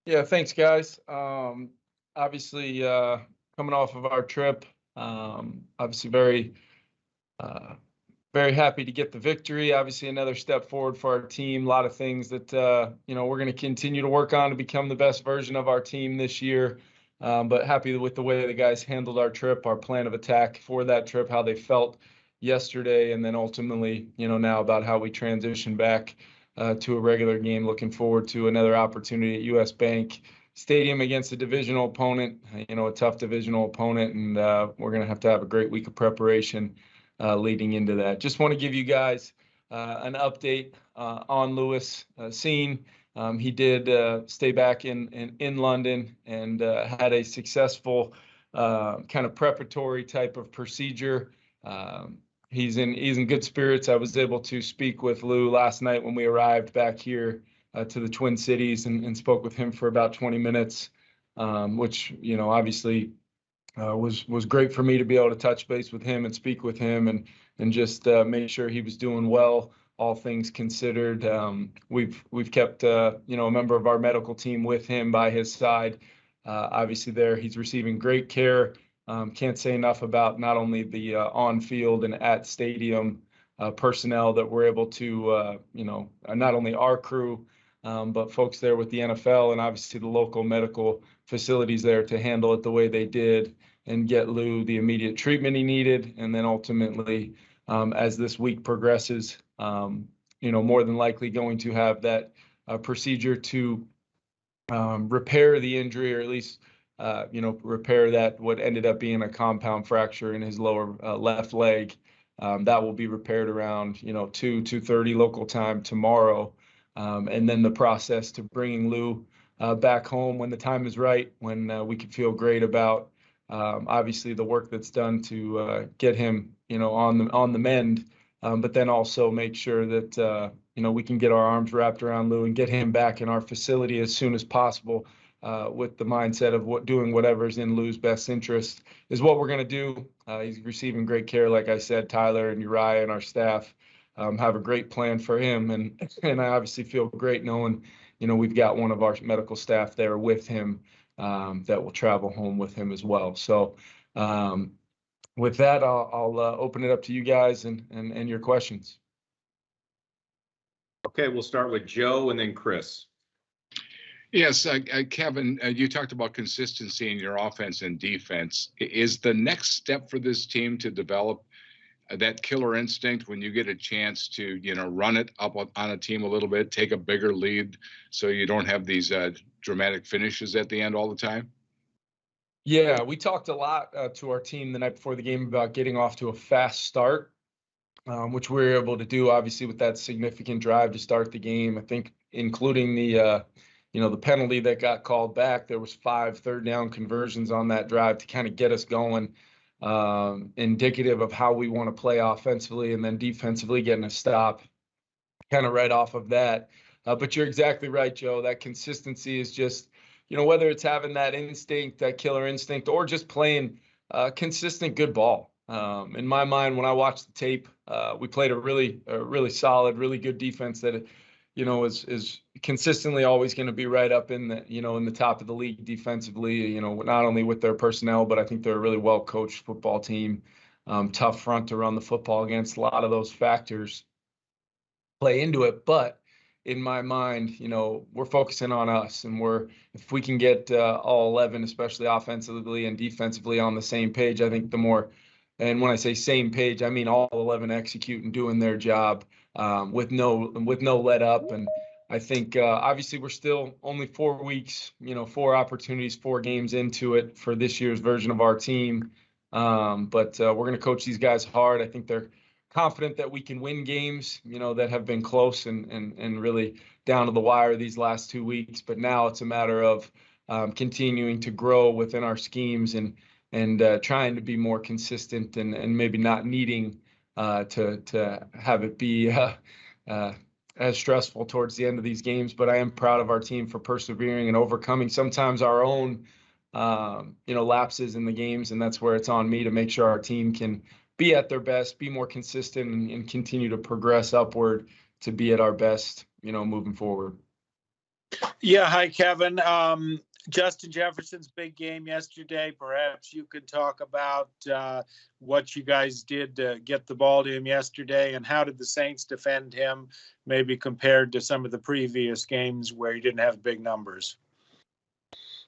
Yeah, thanks, guys. Obviously, coming off of our trip, obviously uh, very happy to get the victory. Obviously, another step forward for our team. A lot of things that we're going to continue to work on to become the best version of our team this year. But happy with the way the guys handled our trip, our plan of attack for that trip, how they felt yesterday, and then ultimately, now about how we transition back to a regular game. Looking forward to another opportunity at US Bank Stadium against a divisional opponent, a tough divisional opponent, and we're going to have a great week of preparation leading into that. Just want to give you guys an update on Lewis Cine. He did stay back in London and had a successful kind of preparatory type of procedure. He's in good spirits. I was able to speak with Lou last night when we arrived back here to the Twin Cities and spoke with him for about 20 minutes, which obviously was great for me to be able to touch base with him and speak with him and just make sure he was doing well, all things considered. We've kept a member of our medical team with him by his side. Obviously, there he's receiving great care. Can't say enough about not only the on-field and at stadium personnel that we're able to, not only our crew, but folks there with the NFL and obviously the local medical facilities there to handle it the way they did and get Lou the immediate treatment he needed. And then ultimately, as this week progresses, more than likely going to have that procedure to repair the injury, or at least repair that what ended up being a compound fracture in his lower left leg. That will be repaired around 2:30 local time tomorrow, and then the process to bringing Lou back home when the time is right, when we can feel great about obviously the work that's done to get him on the mend, but then also make sure that we can get our arms wrapped around Lou and get him back in our facility as soon as possible, with the mindset of doing whatever's in Lou's best interest is what we're going to do. He's receiving great care, like I said. Tyler and Uriah and our staff have a great plan for him, and I obviously feel great knowing we've got one of our medical staff there with him that will travel home with him as well. So with that, I'll open it up to you guys and your questions. Okay, we'll start with Joe and then Chris. Yes, Kevin, you talked about consistency in your offense and defense. Is the next step for this team to develop that killer instinct when you get a chance to, run it up on a team a little bit, take a bigger lead so you don't have these dramatic finishes at the end all the time? Yeah, we talked a lot to our team the night before the game about getting off to a fast start, which we were able to do, obviously, with that significant drive to start the game. I think including the penalty that got called back, there was 5 third down conversions on that drive to kind of get us going, indicative of how we want to play offensively, and then defensively getting a stop kind of right off of that. But you're exactly right, Joe. That consistency is just, whether it's having that instinct, that killer instinct, or just playing consistent good ball. In my mind, when I watched the tape, we played a really solid, really good defense that, is consistently always going to be right up in the, in the top of the league defensively, not only with their personnel, but I think they're a really well coached football team, tough front to run the football against. A lot of those factors play into it. But in my mind, we're focusing on us, and if we can get all 11, especially offensively and defensively, on the same page, I think the more, and when I say same page, I mean all 11 executing, doing their job with no let up. And I think obviously we're still only 4 weeks, 4 opportunities, 4 games into it for this year's version of our team. But we're going to coach these guys hard. I think they're confident that we can win games, that have been close and really down to the wire these last 2 weeks. But now it's a matter of continuing to grow within our schemes and trying to be more consistent and maybe not needing to have it be as stressful towards the end of these games. But I am proud of our team for persevering and overcoming sometimes our own lapses in the games, and that's where it's on me to make sure our team can be at their best, be more consistent, and continue to progress upward to be at our best, moving forward. Yeah, hi, Kevin. Justin Jefferson's big game yesterday. Perhaps you could talk about what you guys did to get the ball to him yesterday, and how did the Saints defend him, maybe compared to some of the previous games where he didn't have big numbers.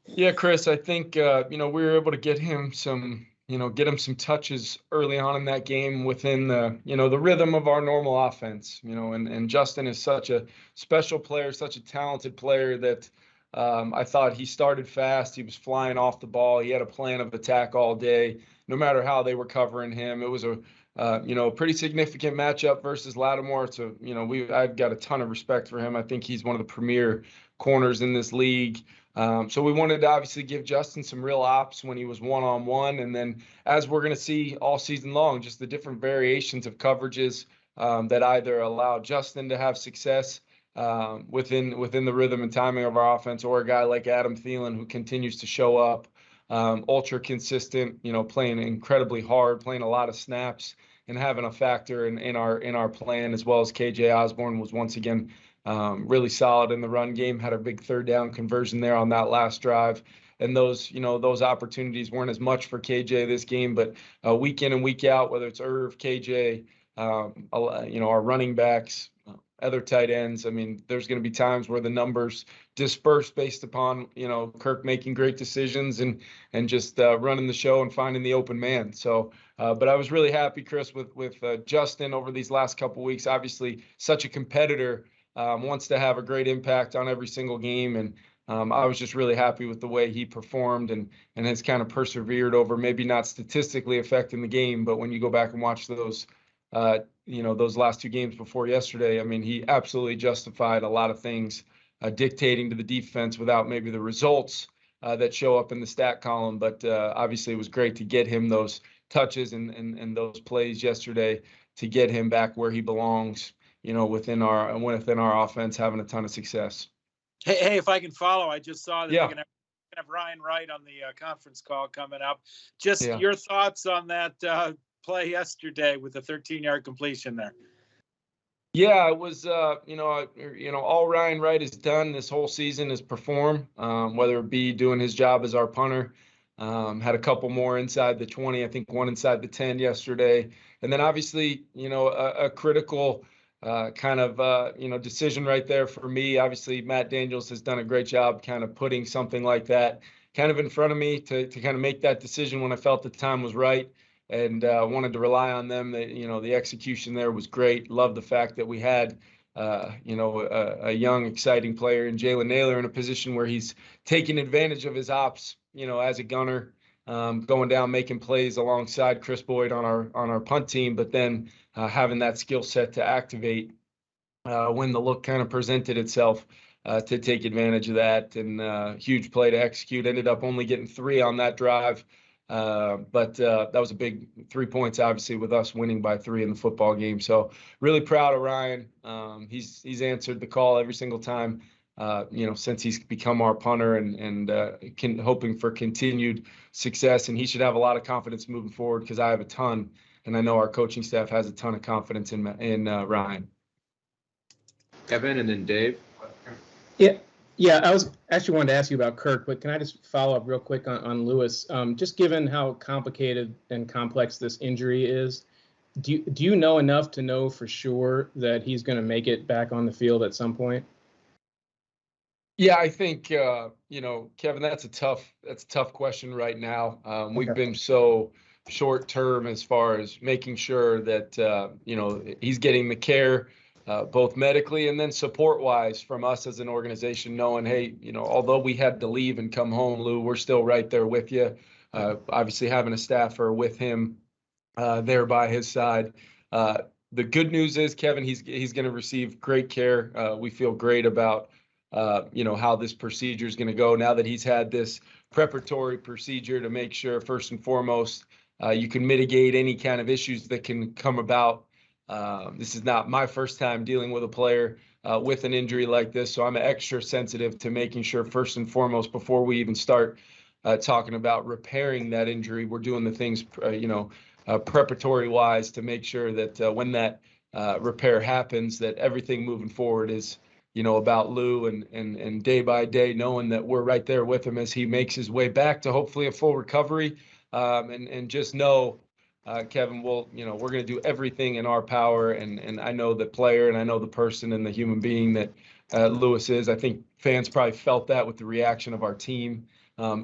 Yeah, Chris, I think we were able to get him some touches early on in that game within the rhythm of our normal offense. And Justin is such a special player, such a talented player that I thought he started fast. He was flying off the ball. He had a plan of attack all day, no matter how they were covering him. It was a pretty significant matchup versus Lattimore. So, I've got a ton of respect for him. I think he's one of the premier corners in this league. So we wanted to obviously give Justin some real ops when he was one-on-one. And then as we're going to see all season long, just the different variations of coverages that either allow Justin to have success within the rhythm and timing of our offense, or a guy like Adam Thielen who continues to show up, ultra consistent, playing incredibly hard, playing a lot of snaps and having a factor in our plan, as well as KJ Osborne was once again really solid in the run game, had a big third down conversion there on that last drive. And those opportunities weren't as much for KJ this game, but week in and week out, whether it's Irv, KJ, our running backs, other tight ends. I mean, there's going to be times where the numbers disperse based upon, Kirk making great decisions and just running the show and finding the open man. So, but I was really happy, Chris, with Justin over these last couple of weeks. Obviously, such a competitor, wants to have a great impact on every single game. And I was just really happy with the way he performed and has kind of persevered over, maybe not statistically affecting the game, but when you go back and watch those last two games before yesterday, I mean, he absolutely justified a lot of things dictating to the defense without maybe the results that show up in the stat column. But obviously it was great to get him those touches and those plays yesterday to get him back where he belongs, within our offense, having a ton of success. Hey, if I can follow, I just saw that Yeah. they're going to have Ryan Wright on the conference call coming up. Just Yeah. your thoughts on that play yesterday with the 13-yard completion there. Yeah, it was, all Ryan Wright has done this whole season is perform, whether it be doing his job as our punter. Had a couple more inside the 20, I think one inside the 10 yesterday. And then obviously, a critical decision right there for me. Obviously, Matt Daniels has done a great job kind of putting something like that kind of in front of me to kind of make that decision when I felt the time was right. And wanted to rely on them. The execution there was great. Love the fact that we had, a young, exciting player in Jalen Naylor in a position where he's taking advantage of his ops, as a gunner, going down, making plays alongside Chris Boyd on our punt team, but then having that skill set to activate when the look kind of presented itself to take advantage of that. And huge play to execute. Ended up only getting 3 on that drive. But that was a big 3 points, obviously, with us winning by 3 in the football game. So really proud of Ryan. He's answered the call every single time, since he's become our punter, and hoping for continued success. And he should have a lot of confidence moving forward, because I have a ton, and I know our coaching staff has a ton of confidence in Ryan. Kevin, and then Dave. Yeah, I was actually wanted to ask you about Kirk, but can I just follow up real quick on Lewis? Just given how complicated and complex this injury is, do you know enough to know for sure that he's going to make it back on the field at some point? Yeah, I think Kevin, that's a tough question right now. We've been so short term as far as making sure that he's getting the care. Both medically and then support-wise from us as an organization, knowing, hey, although we had to leave and come home, Lou, we're still right there with you. Obviously, having a staffer with him there by his side. The good news is, Kevin, he's going to receive great care. We feel great about, how this procedure is going to go now that he's had this preparatory procedure to make sure, first and foremost, you can mitigate any kind of issues that can come about. This is not my first time dealing with a player with an injury like this, so I'm extra sensitive to making sure, first and foremost, before we even start talking about repairing that injury, we're doing the things, preparatory wise to make sure that when that repair happens, that everything moving forward is, about Lou and day by day, knowing that we're right there with him as he makes his way back to hopefully a full recovery. And just know, Kevin, we're going to do everything in our power. And I know the player and I know the person and the human being that Lewis is. I think fans probably felt that with the reaction of our team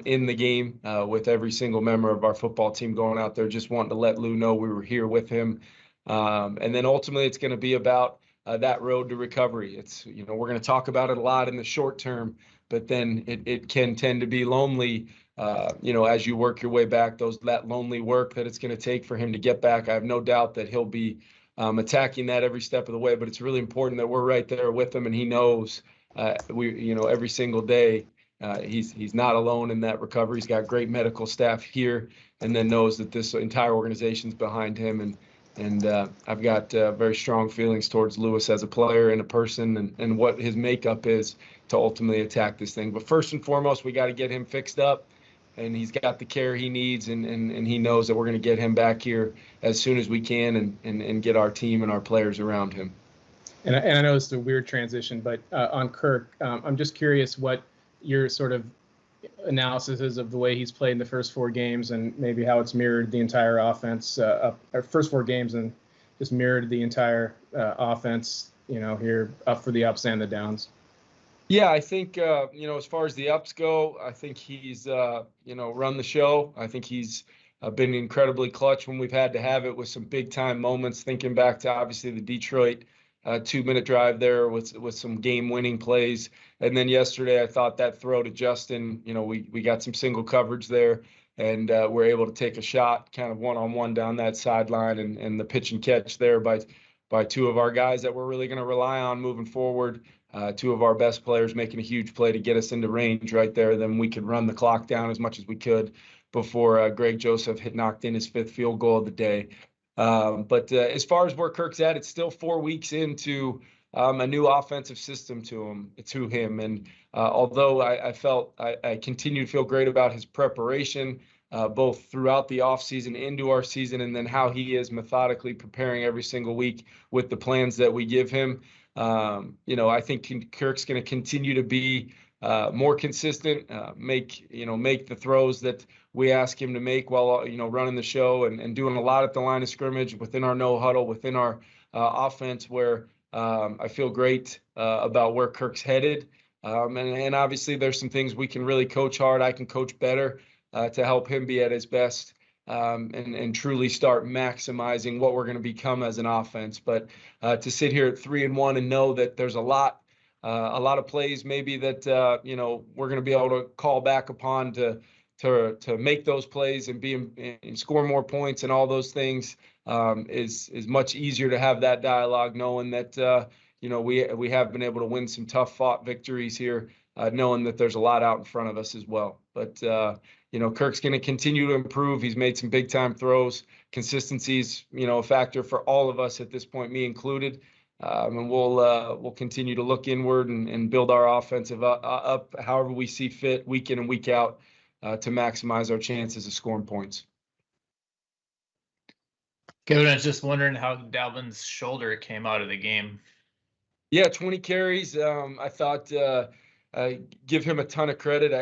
in the game, with every single member of our football team going out there, just wanting to let Lou know we were here with him. And then ultimately it's going to be about that road to recovery. It's, we're going to talk about it a lot in the short term, but then it can tend to be lonely, as you work your way back, that lonely work that it's going to take for him to get back. I have no doubt that he'll be attacking that every step of the way, but it's really important that we're right there with him, and he knows every single day he's not alone in that recovery. He's got great medical staff here, and then knows that this entire organization's behind him. And I've got very strong feelings towards Lewis as a player and a person, and what his makeup is to ultimately attack this thing. But first and foremost, we got to get him fixed up, and he's got the care he needs, and he knows that we're going to get him back here as soon as we can, and get our team and our players around him. And I know it's a weird transition, but on Kirk, I'm just curious what your sort of analysis is of the way he's played in the first 4 games, and maybe how it's mirrored the entire offense, first 4 games, and just mirrored the entire offense, here up for the ups and the downs. Yeah, I think, as far as the ups go, I think he's, run the show. I think he's been incredibly clutch when we've had to have it, with some big time moments, thinking back to obviously the Detroit 2-minute drive there with some game winning plays. And then yesterday, I thought that throw to Justin, we got some single coverage there, and we're able to take a shot kind of one-on-one down that sideline, and the pitch and catch there by 2 of our guys that we're really going to rely on moving forward. 2 of our best players making a huge play to get us into range right there. Then we could run the clock down as much as we could before Greg Joseph had knocked in his 5th field goal of the day. But as far as where Kirk's at, it's still 4 weeks into a new offensive system to him. And although I continue to feel great about his preparation, both throughout the offseason into our season, and then how he is methodically preparing every single week with the plans that we give him. I think Kirk's going to continue to be more consistent, make the throws that we ask him to make while running the show, and doing a lot at the line of scrimmage, within our no huddle, within our offense, where I feel great about where Kirk's headed. And obviously there's some things we can really coach hard. I can coach better to help him be at his best, and truly start maximizing what we're going to become as an offense. But to sit here at 3-1 and know that there's a lot of plays maybe that we're going to be able to call back upon to make those plays and score more points and all those things, is much easier to have that dialogue, knowing that we have been able to win some tough fought victories here, knowing that there's a lot out in front of us as well. But Kirk's going to continue to improve. He's made some big time throws. Consistency's a factor for all of us at this point, me included. And we'll continue to look inward and build our offensive up however we see fit, week in and week out, to maximize our chances of scoring points. Kevin, I was just wondering how Dalvin's shoulder came out of the game. Yeah, 20 carries. I thought give him a ton of credit.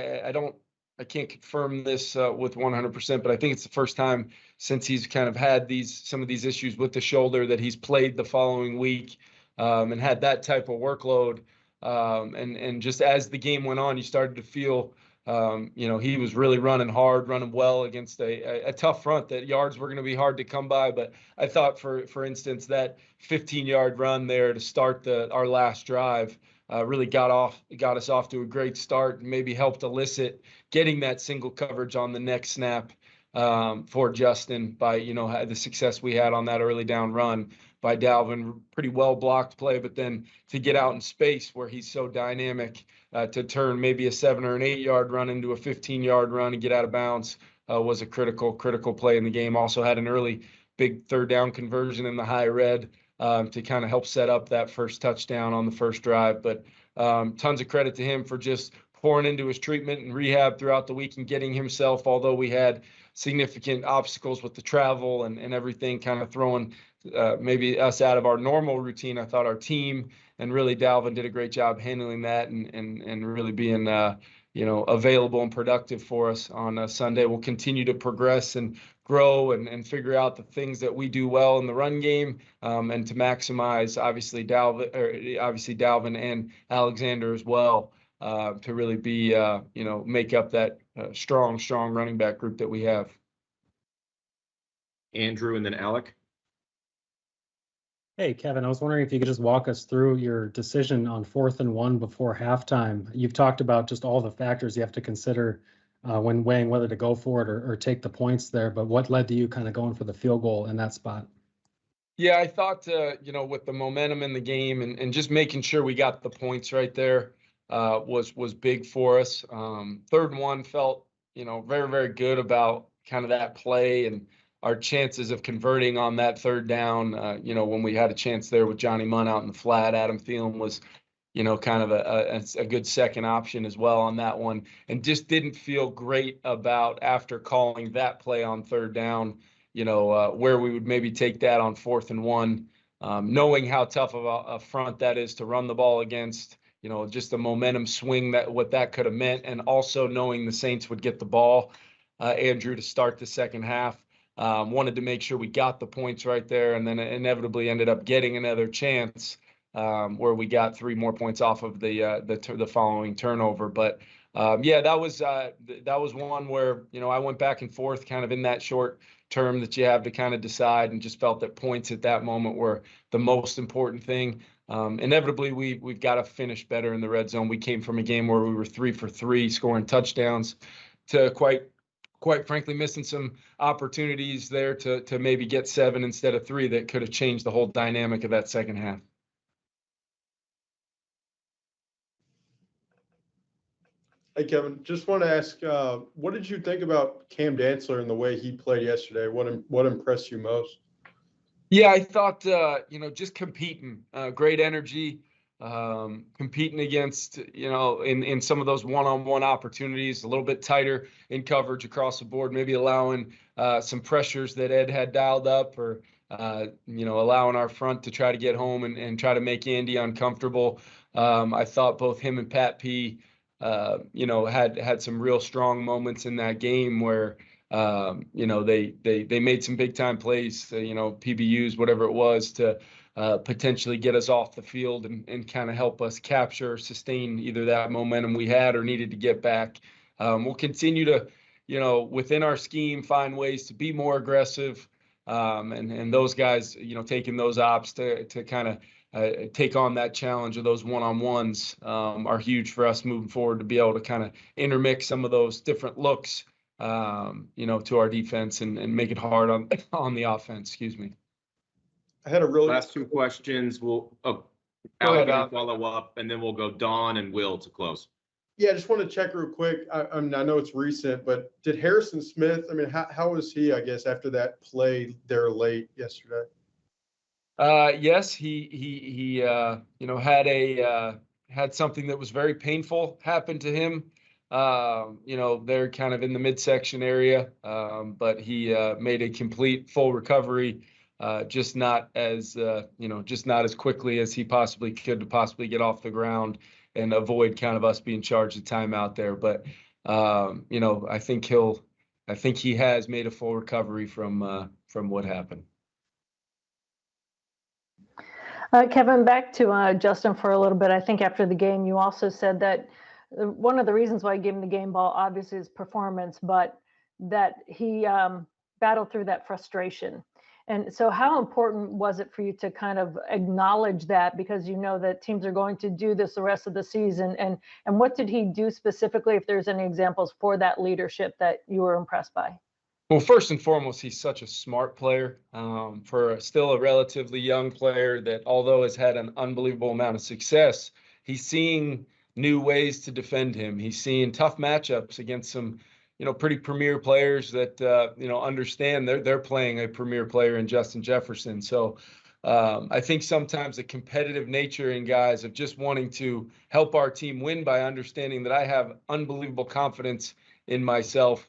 I can't confirm this with 100%, but I think it's the first time since he's kind of had some of these issues with the shoulder that he's played the following week, and had that type of workload. And just as the game went on, you started to feel, he was really running hard, running well against a tough front that yards were going to be hard to come by. But I thought, for instance, that 15-yard run there to start our last drive really got us off to a great start, and maybe helped elicit getting that single coverage on the next snap for Justin by, the success we had on that early down run by Dalvin. Pretty well blocked play, but then to get out in space where he's so dynamic, to turn maybe a 7 or an 8-yard run into a 15-yard run and get out of bounds was a critical play in the game. Also had an early big 3rd down conversion in the high red to kind of help set up that first touchdown on the first drive. But tons of credit to him for just pouring into his treatment and rehab throughout the week and getting himself, although we had significant obstacles with the travel and everything kind of throwing maybe us out of our normal routine. I thought our team and really Dalvin did a great job handling that and really being available and productive for us on Sunday. We'll continue to progress and grow and figure out the things that we do well in the run game, and to maximize obviously Dalvin and Alexander as well, to really be make up that strong running back group that we have. Andrew and then Alec. Hey, Kevin, I was wondering if you could just walk us through your decision on 4th and 1 before halftime. You've talked about just all the factors you have to consider when weighing whether to go for it or take the points there, but what led to you kind of going for the field goal in that spot? Yeah, I thought, with the momentum in the game and just making sure we got the points right there was big for us. 3rd and 1 felt, very, very good about kind of that play and our chances of converting on that 3rd down. When we had a chance there with Johnny Munn out in the flat, Adam Thielen was, kind of a good second option as well on that one, and just didn't feel great about after calling that play on 3rd down, where we would maybe take that on 4th and 1, knowing how tough of a front that is to run the ball against, just a momentum swing what that could have meant, and also knowing the Saints would get the ball, Andrew, to start the second half. Wanted to make sure we got the points right there, and then inevitably ended up getting another chance where we got 3 more points off of the following turnover. But that was one where I went back and forth kind of in that short term that you have to kind of decide, and just felt that points at that moment were the most important thing. Inevitably, we've got to finish better in the red zone. We came from a game where we were 3 for 3 scoring touchdowns to quite frankly missing some opportunities there to maybe get 7 instead of 3 that could have changed the whole dynamic of that second half. Hey, Kevin, just want to ask, what did you think about Cam Dantzler and the way he played yesterday? What impressed you most? Yeah, I thought, just competing, great energy, competing against, in some of those one-on-one opportunities, a little bit tighter in coverage across the board, maybe allowing some pressures that Ed had dialed up, or, allowing our front to try to get home and try to make Andy uncomfortable. I thought both him and Pat P, had some real strong moments in that game where, they made some big time plays, PBUs, whatever it was, to potentially get us off the field and kind of help us capture, sustain either that momentum we had or needed to get back. We'll continue to, within our scheme, find ways to be more aggressive. And those guys, taking those ops to kind of take on that challenge of those one-on-ones are huge for us moving forward, to be able to kind of intermix some of those different looks, to our defense and make it hard on the offense. Excuse me. I had a really Last 2 questions. We'll Go Alec ahead, will follow up, and then we'll go Dawn and Will to close. Yeah, I just want to check real quick. I know it's recent, but did Harrison Smith, how was he, I guess, after that play there late yesterday? Yes, he had something that was very painful happen to him. They're kind of in the midsection area, but he made a complete full recovery, just not as quickly as he possibly could to possibly get off the ground and avoid kind of us being charged a timeout there. But I think he has made a full recovery from what happened. Kevin, back to Justin for a little bit. I think after the game, you also said that one of the reasons why you gave him the game ball, obviously, is performance, but that he battled through that frustration. And so how important was it for you to kind of acknowledge that, because you know that teams are going to do this the rest of the season? And what did he do specifically, if there's any examples for that leadership that you were impressed by? Well, first and foremost, he's such a smart player, for still a relatively young player that, although has had an unbelievable amount of success, he's seeing new ways to defend him. He's seeing tough matchups against some, pretty premier players that, understand they're playing a premier player in Justin Jefferson. So I think sometimes the competitive nature in guys of just wanting to help our team win by understanding that I have unbelievable confidence in myself,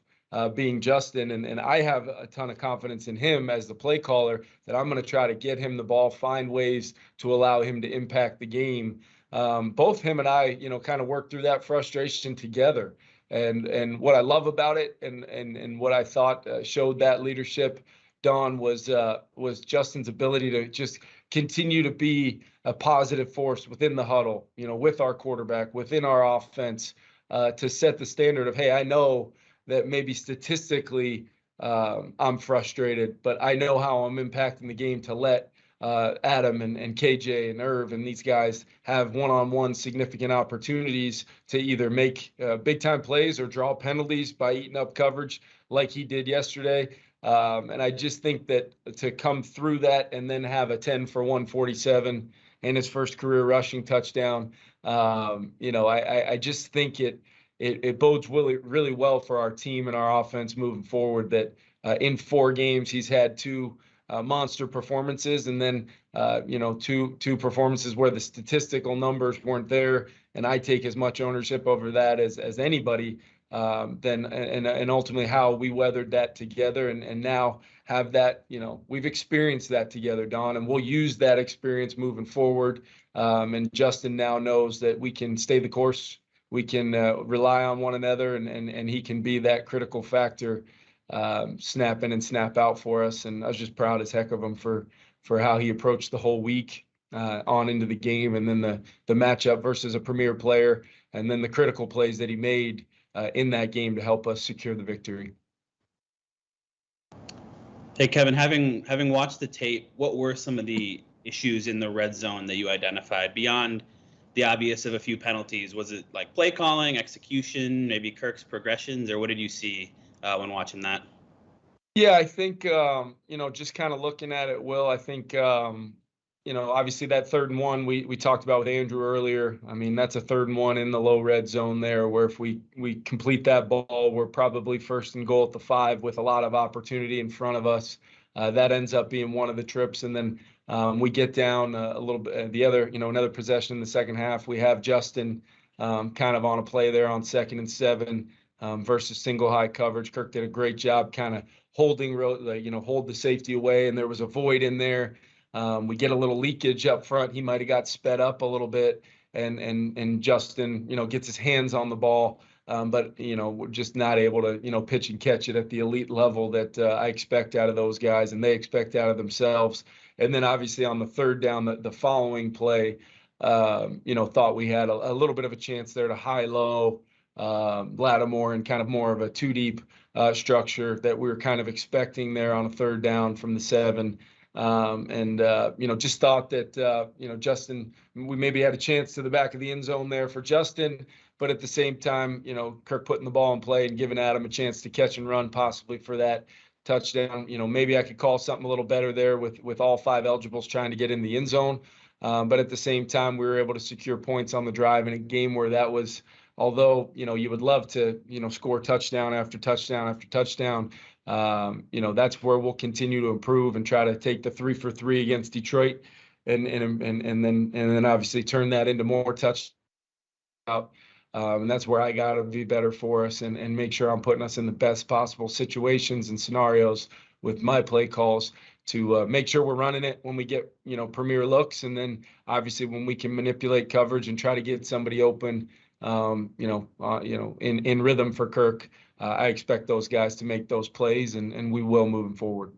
being Justin, and I have a ton of confidence in him as the play caller, that I'm going to try to get him the ball, find ways to allow him to impact the game. Both him and I, kind of work through that frustration together. And what I love about it, and what I thought showed that leadership, Don, was Justin's ability to just continue to be a positive force within the huddle, with our quarterback, within our offense, to set the standard of, hey, I know that maybe statistically I'm frustrated, but I know how I'm impacting the game to let Adam and KJ and Irv and these guys have one-on-one significant opportunities to either make big time plays or draw penalties by eating up coverage like he did yesterday. And I just think that to come through that and then have a 10 for 147 and his first career rushing touchdown, I just think it bodes really, really well for our team and our offense moving forward, that in 4 games he's had 2 monster performances, and then two performances where the statistical numbers weren't there, and I take as much ownership over that as anybody. Then and ultimately how we weathered that together, and now have that, we've experienced that together, Don, and we'll use that experience moving forward. And Justin now knows that we can stay the course, we can rely on one another, and he can be that critical factor, snap in and snap out for us. And I was just proud as heck of him for how he approached the whole week on into the game, and then the matchup versus a premier player, and then the critical plays that he made in that game to help us secure the victory. Hey, Kevin, having watched the tape, what were some of the issues in the red zone that you identified beyond the obvious of a few penalties? Was it like play calling, execution, maybe Kirk's progressions, or what did you see when watching that? Yeah, I think, just kind of looking at it, Will, I think, obviously that 3rd and 1 we talked about with Andrew earlier. I mean, that's a 3rd and 1 in the low red zone there, where if we complete that ball, we're probably 1st and goal at the 5 with a lot of opportunity in front of us. That ends up being one of the trips. And then we get down a little bit, the other, another possession in the second half. We have Justin kind of on a play there on 2nd and 7 versus single high coverage. Kirk did a great job kind of holding, hold the safety away, and there was a void in there. We get a little leakage up front. He might have got sped up a little bit, and Justin, gets his hands on the ball, but we're just not able to, pitch and catch it at the elite level that I expect out of those guys, and they expect out of themselves. And then obviously on the 3rd down, the following play, thought we had a little bit of a chance there to high-low Lattimore, and kind of more of a 2-deep structure that we were kind of expecting there on a 3rd down from the 7. Just thought that, Justin, we maybe had a chance to the back of the end zone there for Justin, but at the same time, Kirk putting the ball in play and giving Adam a chance to catch and run possibly for that touchdown. Maybe I could call something a little better there with all 5 eligibles trying to get in the end zone. But at the same time, we were able to secure points on the drive in a game where that was, although, you would love to, score touchdown after touchdown after touchdown, that's where we'll continue to improve and try to take the 3 for 3 against Detroit, and then obviously turn that into more touchdowns. And that's where I got to be better for us, and make sure I'm putting us in the best possible situations and scenarios with my play calls to make sure we're running it when we get, premier looks. And then obviously when we can manipulate coverage and try to get somebody open, in rhythm for Kirk, I expect those guys to make those plays, and we will moving forward.